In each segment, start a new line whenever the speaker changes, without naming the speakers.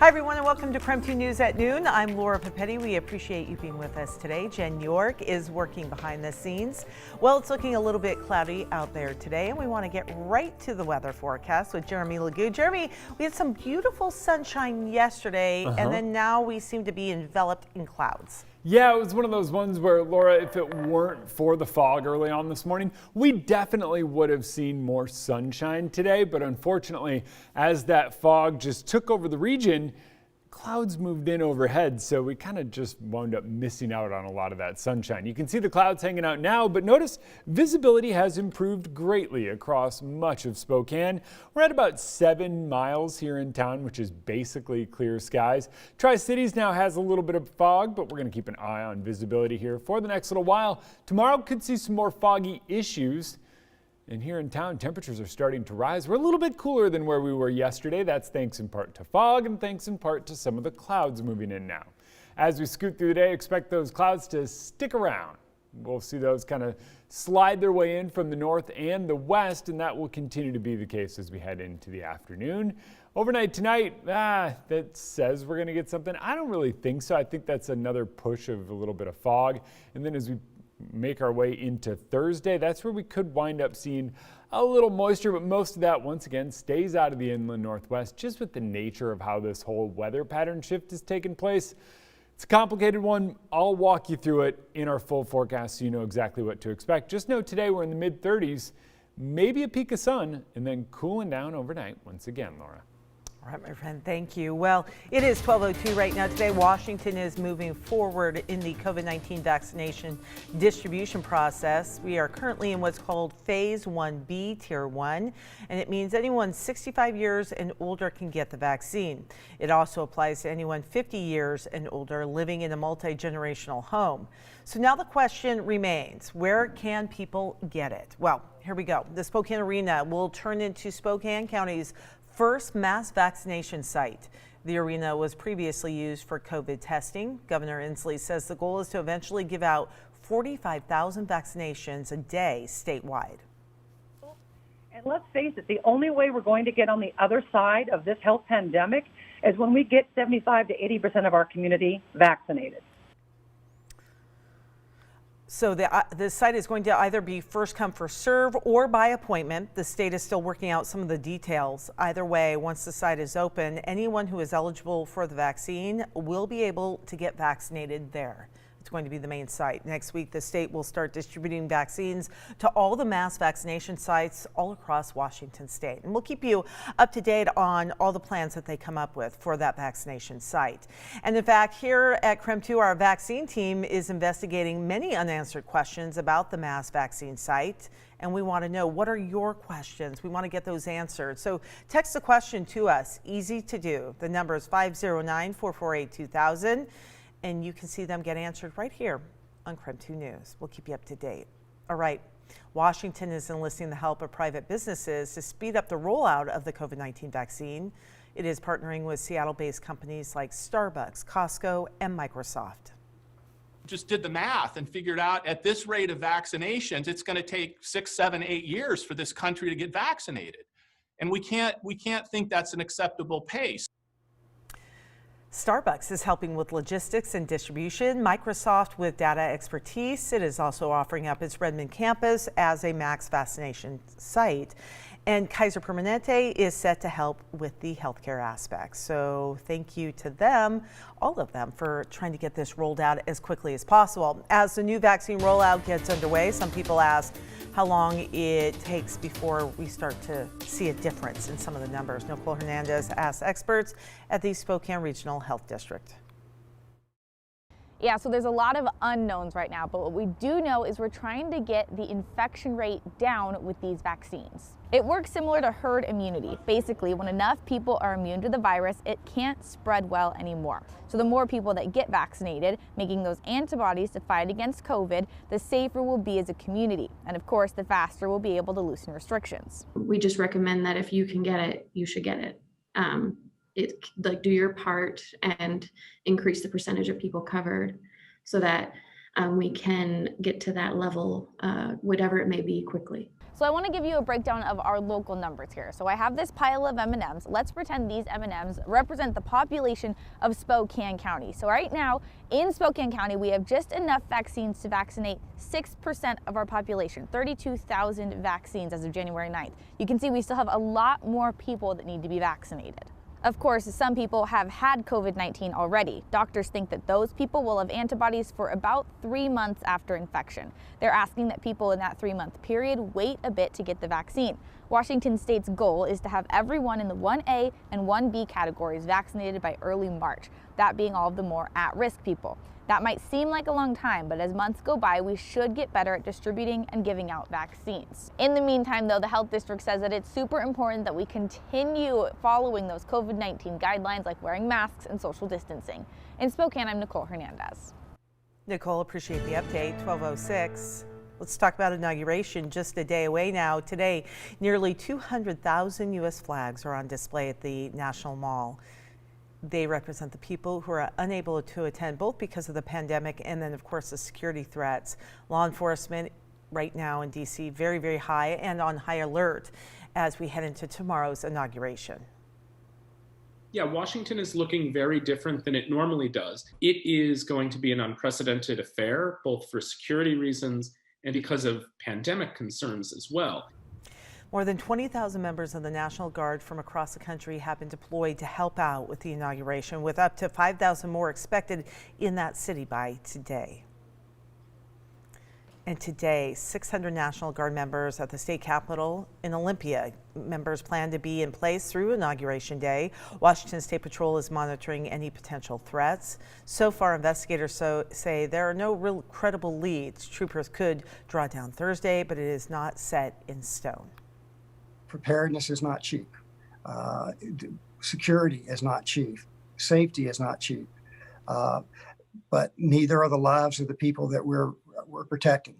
Hi, everyone, and welcome to KREM 2 News at Noon. I'm Laura Papetti. We appreciate you being with us today. Jen York is working behind the scenes. Well, it's looking a little bit cloudy out there today, and we want to get right to the weather forecast with Jeremy Legoo. Jeremy, we had some beautiful sunshine yesterday, and then now we seem to be enveloped in clouds.
Yeah, it was one of those ones where, Laura, if it weren't for the fog early on this morning, we definitely would have seen more sunshine today. But unfortunately, as that fog just took over the region, clouds moved in overhead, so we kind of just wound up missing out on a lot of that sunshine. You can see the clouds hanging out now, but notice visibility has improved greatly across much of Spokane. We're at about 7 miles here in town, which is basically clear skies. Tri-Cities now has a little bit of fog, but we're going to keep an eye on visibility here for the next little while. Tomorrow could see some more foggy issues. And here in town, temperatures are starting to rise. We're a little bit cooler than where we were yesterday. That's thanks in part to fog and thanks in part to some of the clouds moving in now. As we scoot through the day, expect those clouds to stick around. We'll see those kind of slide their way in from the north and the west, and that will continue to be the case as we head into the afternoon. Overnight tonight, that says we're going to get something. I don't really think so. I think that's another push of a little bit of fog. And then as we make our way into Thursday, that's where we could wind up seeing a little moisture, but most of that once again stays out of the inland northwest, just with the nature of how this whole weather pattern shift has taken place. It's a complicated one. I'll walk you through it in our full forecast so you know exactly what to expect. Just know today we're in the mid 30s, maybe a peak of sun, and then cooling down overnight once again, Laura.
All right, my friend, thank you. Well, it is 12:02 right now. Today, Washington is moving forward in the COVID-19 vaccination distribution process. We are currently in what's called Phase 1B, Tier 1, and it means anyone 65 years and older can get the vaccine. It also applies to anyone 50 years and older living in a multi-generational home. So now the question remains, where can people get it? Well, here we go. The Spokane Arena will turn into Spokane County's first mass vaccination site. The arena was previously used for COVID testing. Governor Inslee says the goal is to eventually give out 45,000 vaccinations a day statewide.
And let's face it, the only way we're going to get on the other side of this health pandemic is when we get 75 to 80% of our community vaccinated.
So the site is going to either be first come, first serve or by appointment. The state is still working out some of the details. Either way, once the site is open, anyone who is eligible for the vaccine will be able to get vaccinated there. It's going to be the main site. Next week, the state will start distributing vaccines to all the mass vaccination sites all across Washington state. And we'll keep you up to date on all the plans that they come up with for that vaccination site. And in fact, here at KREM 2, our vaccine team is investigating many unanswered questions about the mass vaccine site. And we want to know, what are your questions? We want to get those answered. So text a question to us. Easy to do. The number is 509-448-2000. And you can see them get answered right here on KREM 2 News. We'll keep you up to date. All right. Washington is enlisting the help of private businesses to speed up the rollout of the COVID-19 vaccine. It is partnering with Seattle-based companies like Starbucks, Costco, and Microsoft.
Just did the math and figured out at this rate of vaccinations, it's going to take 6, 7, 8 years for this country to get vaccinated. And we can't think that's an acceptable pace.
Starbucks is helping with logistics and distribution, Microsoft with data expertise. It is also offering up its Redmond campus as a mass vaccination site. And Kaiser Permanente is set to help with the healthcare aspects. So thank you to them, all of them, for trying to get this rolled out as quickly as possible. As the new vaccine rollout gets underway, some people ask how long it takes before we start to see a difference in some of the numbers. Nicole Hernandez asked experts at the Spokane Regional Health District.
Yeah, so there's a lot of unknowns right now, but what we do know is we're trying to get the infection rate down with these vaccines. It works similar to herd immunity. Basically, when enough people are immune to the virus, it can't spread well anymore. So the more people that get vaccinated, making those antibodies to fight against COVID, the safer we'll be as a community. And of course, the faster we'll be able to loosen restrictions.
We just recommend that if you can get it, you should get it. Do your part and increase the percentage of people covered so that we can get to that level, whatever it may be, quickly.
So I want to give you a breakdown of our local numbers here. So I have this pile of M&Ms. Let's pretend these M&Ms represent the population of Spokane County. So right now in Spokane County, we have just enough vaccines to vaccinate 6% of our population, 32,000 vaccines as of January 9th. You can see we still have a lot more people that need to be vaccinated. Of course, some people have had COVID-19 already. Doctors think that those people will have antibodies for about 3 months after infection. They're asking that people in that 3-month period wait a bit to get the vaccine. Washington State's goal is to have everyone in the 1A and 1B categories vaccinated by early March, that being all of the more at-risk people. That might seem like a long time, but as months go by, we should get better at distributing and giving out vaccines. In the meantime, though, the health district says that it's super important that we continue following those COVID-19 guidelines like wearing masks and social distancing. In Spokane, I'm Nicole Hernandez.
Nicole, appreciate the update. 12:06. Let's talk about inauguration. Just a day away now. Today, nearly 200,000 U.S. flags are on display at the National Mall. They represent the people who are unable to attend, both because of the pandemic and then, of course, the security threats. Law enforcement right now in D.C. very, very high and on high alert as we head into tomorrow's inauguration.
Yeah, Washington is looking very different than it normally does. It is going to be an unprecedented affair, both for security reasons and because of pandemic concerns as well.
More than 20,000 members of the National Guard from across the country have been deployed to help out with the inauguration, with up to 5,000 more expected in that city by today. And today, 600 National Guard members at the state capitol in Olympia. Members plan to be in place through Inauguration Day. Washington State Patrol is monitoring any potential threats. So far, investigators say there are no real credible leads. Troopers could draw down Thursday, but it is not set in stone.
Preparedness is not cheap. Security is not cheap. Safety is not cheap. But neither are the lives of the people that we're protecting.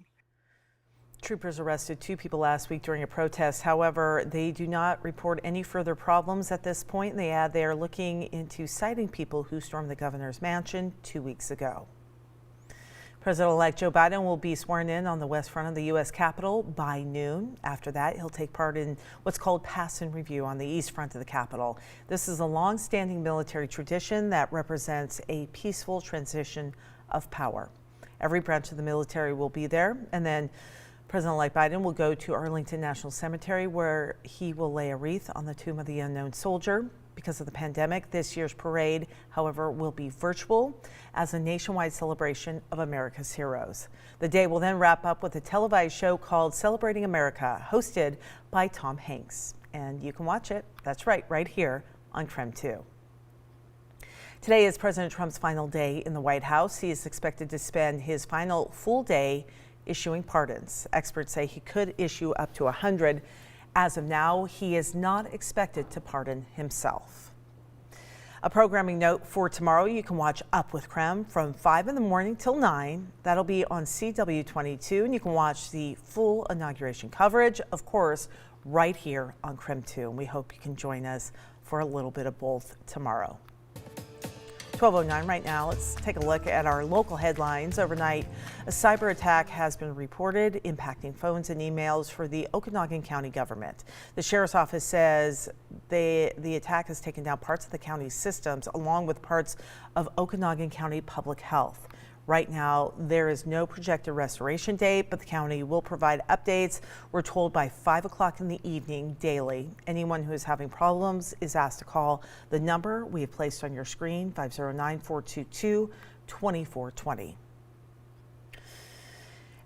Troopers arrested 2 people last week during a protest. However, they do not report any further problems at this point. They add they are looking into citing people who stormed the governor's mansion 2 weeks ago. President-elect Joe Biden will be sworn in on the west front of the U.S. Capitol by noon. After that, he'll take part in what's called pass and review on the east front of the Capitol. This is a long-standing military tradition that represents a peaceful transition of power. Every branch of the military will be there, and then President-elect Biden will go to Arlington National Cemetery, where he will lay a wreath on the tomb of the unknown soldier. Because of the pandemic, this year's parade, however, will be virtual as a nationwide celebration of America's heroes. The day will then wrap up with a televised show called Celebrating America, hosted by Tom Hanks. And you can watch it, that's right here on KREM 2. Today is President Trump's final day in the White House. He is expected to spend his final full day issuing pardons. Experts say he could issue up to 100. As of now, he is not expected to pardon himself. A programming note for tomorrow: you can watch Up with KREM from 5 in the morning till 9. That'll be on CW22, and you can watch the full inauguration coverage, of course, right here on KREM 2. And we hope you can join us for a little bit of both tomorrow. 12:09 right now. Let's take a look at our local headlines. Overnight, a cyber attack has been reported impacting phones and emails for the Okanagan County government. The sheriff's office says the attack has taken down parts of the county's systems along with parts of Okanagan County Public Health. Right now, there is no projected restoration date, but the county will provide updates. We're told by 5 o'clock in the evening daily. Anyone who is having problems is asked to call the number we have placed on your screen, 509-422-2420.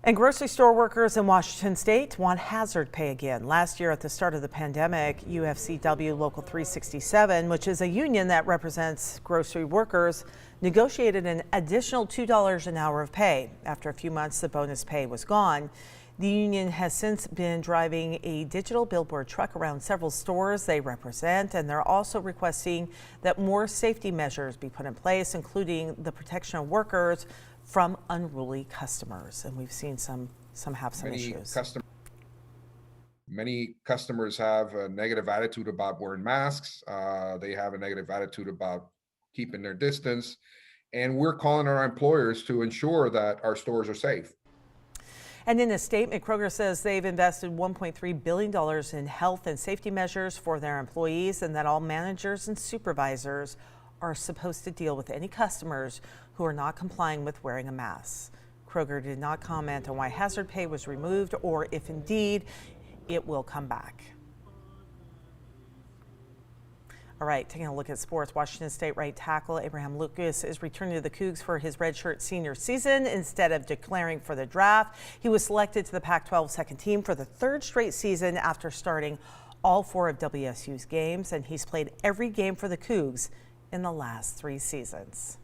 And grocery store workers in Washington State want hazard pay again. Last year at the start of the pandemic, UFCW Local 367, which is a union that represents grocery workers, negotiated an additional $2 an hour of pay. After a few months, the bonus pay was gone. The union has since been driving a digital billboard truck around several stores they represent, and they're also requesting that more safety measures be put in place, including the protection of workers from unruly customers. And we've seen some have some issues.
Many customers have a negative attitude about wearing masks. They have a negative attitude about keeping their distance. And we're calling our employers to ensure that our stores are safe.
And in a statement, Kroger says they've invested $1.3 billion in health and safety measures for their employees, and that all managers and supervisors are supposed to deal with any customers who are not complying with wearing a mask. Kroger did not comment on why hazard pay was removed or if indeed it will come back. All right, taking a look at sports. Washington State right tackle Abraham Lucas is returning to the Cougs for his redshirt senior season instead of declaring for the draft. He was selected to the Pac-12 second team for the third straight season after starting all 4 of WSU's games, and he's played every game for the Cougs in the last 3 seasons.